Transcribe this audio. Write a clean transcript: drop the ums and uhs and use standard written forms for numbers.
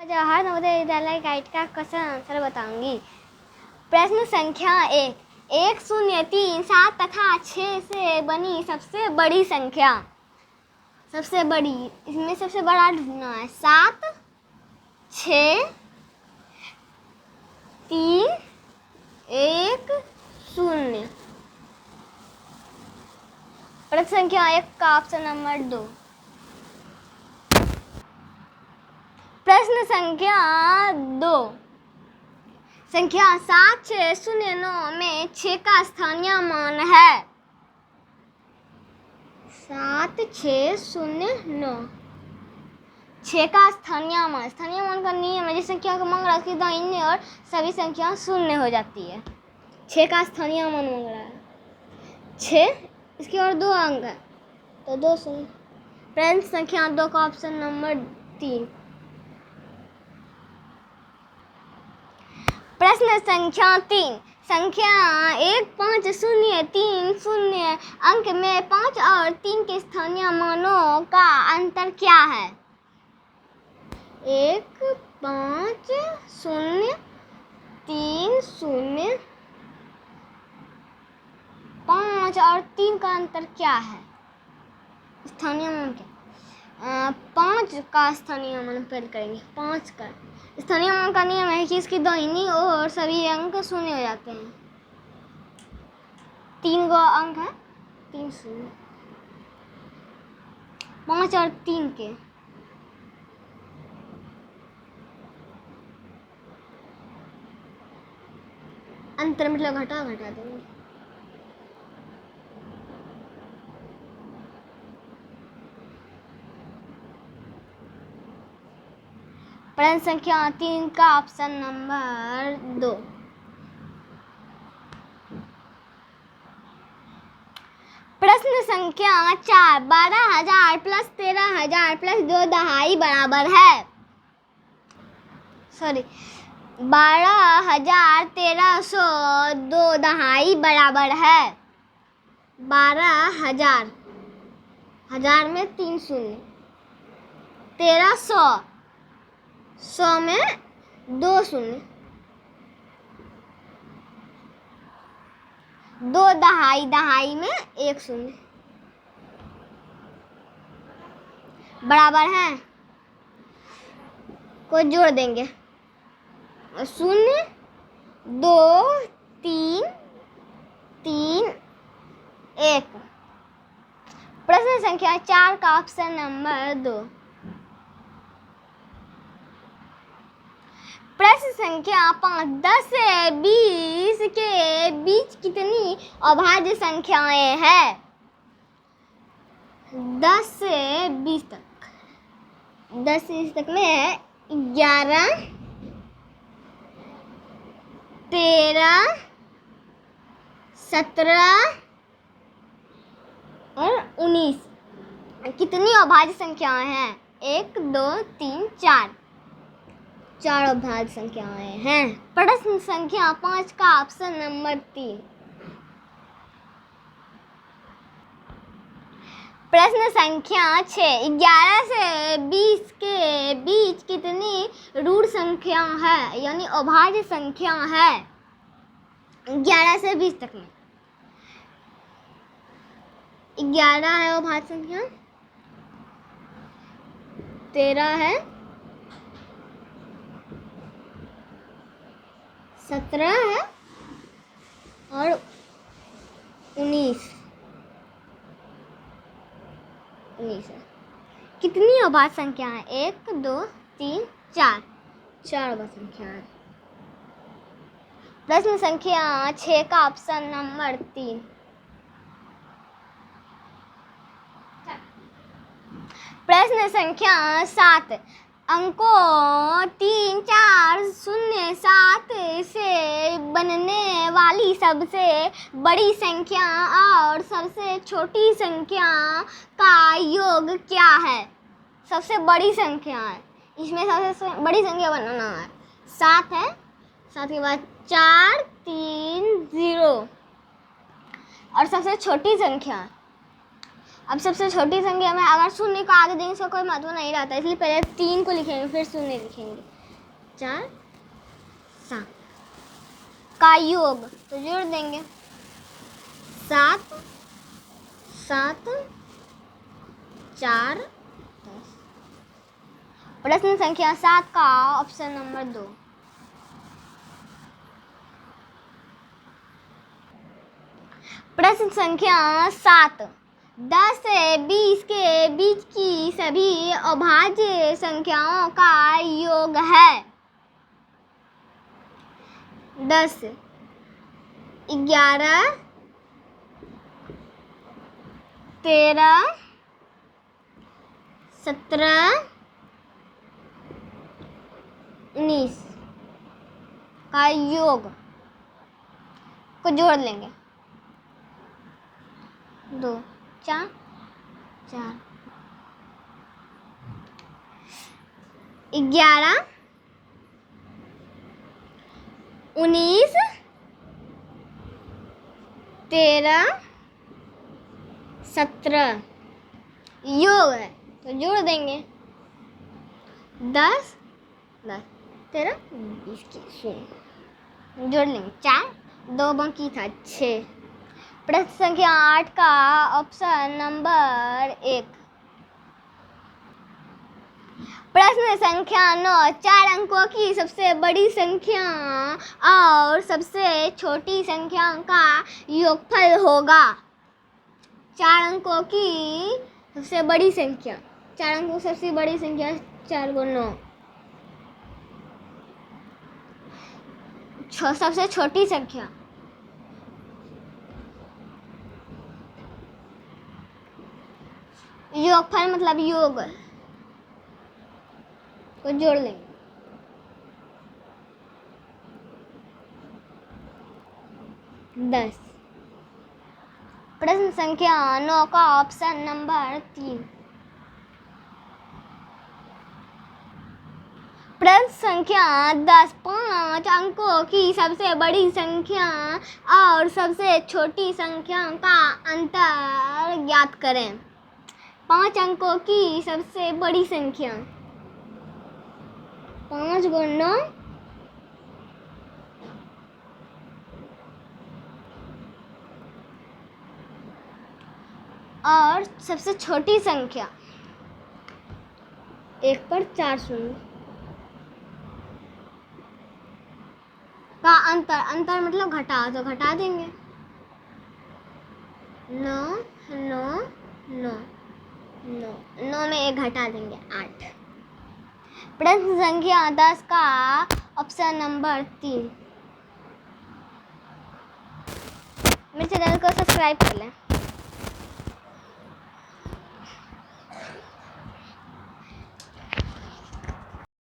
Jawahar Navodaya Vidyalaya guide का question answer बताऊंगी। प्रश्न संख्या 1 0 3 7 तथा 6 से बनी सबसे बड़ी संख्या। सबसे बड़ी, इसमें सबसे बड़ा ढूंढना है। 7 6 3 1 0। प्रश्न संख्या 1 का ऑप्शन नंबर 2। प्रश्न संख्या 2, संख्या 7609 में 6 का स्थानीय मान है। 7609 6 का स्थानीय मान। स्थानीय मान का नियम है, जिस संख्या का मान राशि दाहिने और सभी संख्या शून्य हो जाती है। 6 का स्थानीय मान मांग रहा है। 6, इसके और 2 अंक है तो 2 शून्य। प्रश्न संख्या 2 का ऑप्शन नंबर 3। प्रश्न संख्या 3, संख्या 1503 अंक में 5 और 3 के स्थानीय मानों का अंतर क्या है? 1 5 0 3 0 5 और 3 का अंतर क्या है? स्थानीय मान क्या? 5 का स्थानीय मान पहले करेंगे। 5 का स्थानीय मान का नियम है कि इसकी दाहिनी ओर सभी अंक शून्य हो जाते हैं। 3 गो अंक है, 3 शून्य। 5 और 3 के अंतर मतलब घटा देंगे। प्रश्न संख्या 3 का ऑप्शन नंबर 2। प्रश्न संख्या 4, 12,000 प्लस 13,000 प्लस 2 दहाई बराबर है। 12,1300 2 दहाई बराबर है। 12,000, 1000 में 3 शून्य। 1300, 100 में 2 शून्य। 2 दहाई, दहाई में 1 शून्य बराबर है। को जोड़ देंगे। 0 2 3 3 1। प्रश्न संख्या 4 का ऑप्शन नंबर 2। प्रश्न संख्या 5, 10 से 20 के बीच कितनी अभाज्य संख्याएं हैं? 10 से 20 तक। 10 से 20 तक में है 11 13 17 और 19। कितनी अभाज्य संख्याएं हैं? 1 2 3 4। 4 अभाज्य संख्याएं हैं। प्रश्न संख्या 5 का ऑप्शन नंबर 3। प्रश्न संख्या 6, 11 से 20 के बीच कितनी ऋण संख्या है, यानी अभाज्य संख्या है? 11 से 20 तक में 11 है अभाज्य संख्या, 13 है, 17 है और 19 है। कितनी अभाज्य संख्या है? 1 2 3 4। 4 अभाज्य संख्या है। प्रश्न संख्या 6 का ऑप्शन नंबर 3। प्रश्न संख्या 7, अंकों 3 4 0 7 से बनने वाली सबसे बड़ी संख्या और सबसे छोटी संख्या का योग क्या है? सबसे बड़ी संख्या है, इसमें सबसे बड़ी संख्या बनाना है। 7 है, 7 के बाद 4 3 0 और सबसे छोटी संख्या अब सबसे छोटी संख्या में अगर शून्य को आगे देंगे इसका कोई महत्व नहीं रहता, इसलिए पहले 3 को लिखेंगे फिर शून्य लिखेंगे। 4 7 का योग तो जोड़ देंगे 7 7 4 10। प्रश्न संख्या 7 का ऑप्शन नंबर 2। प्रश्न संख्या 7 10 से 20 के बीच की सभी अभाज्य संख्याओं का योग है। 10 11 13 17 19 का योग को जोड़ लेंगे 2 4 4 11 19 13 17 योग है तो जोड़ देंगे 10 10 13 20 की शून्य जोड़ लेंगे 4 2 बाकी था 6। प्रश्न संख्या 8 का ऑप्शन नंबर 1। प्रश्न संख्या 9 4 अंकों की सबसे बड़ी संख्या और सबसे छोटी संख्या का योगफल होगा। 4 अंकों की सबसे बड़ी संख्या, 4 अंकों की सबसे बड़ी संख्या 4 × 9। सबसे छोटी संख्या योगफल मतलब योग को जोड़ लेंगे 10। प्रश्न संख्या 9 का ऑप्शन नंबर 3। प्रश्न संख्या 10 5 अंकों की सबसे बड़ी संख्या और सबसे छोटी संख्या का अंतर ज्ञात करें। 5 अंकों की सबसे बड़ी संख्या 5 × 9 और सबसे छोटी संख्या 1 पर 4 शून्य का अंतर मतलब घटा तो घटा देंगे 9 9 9 9 9 में 1 घटा देंगे 8। प्रश्न संख्या 10 का ऑप्शन नंबर 3। मेरे चैनल को सब्सक्राइब कर लें।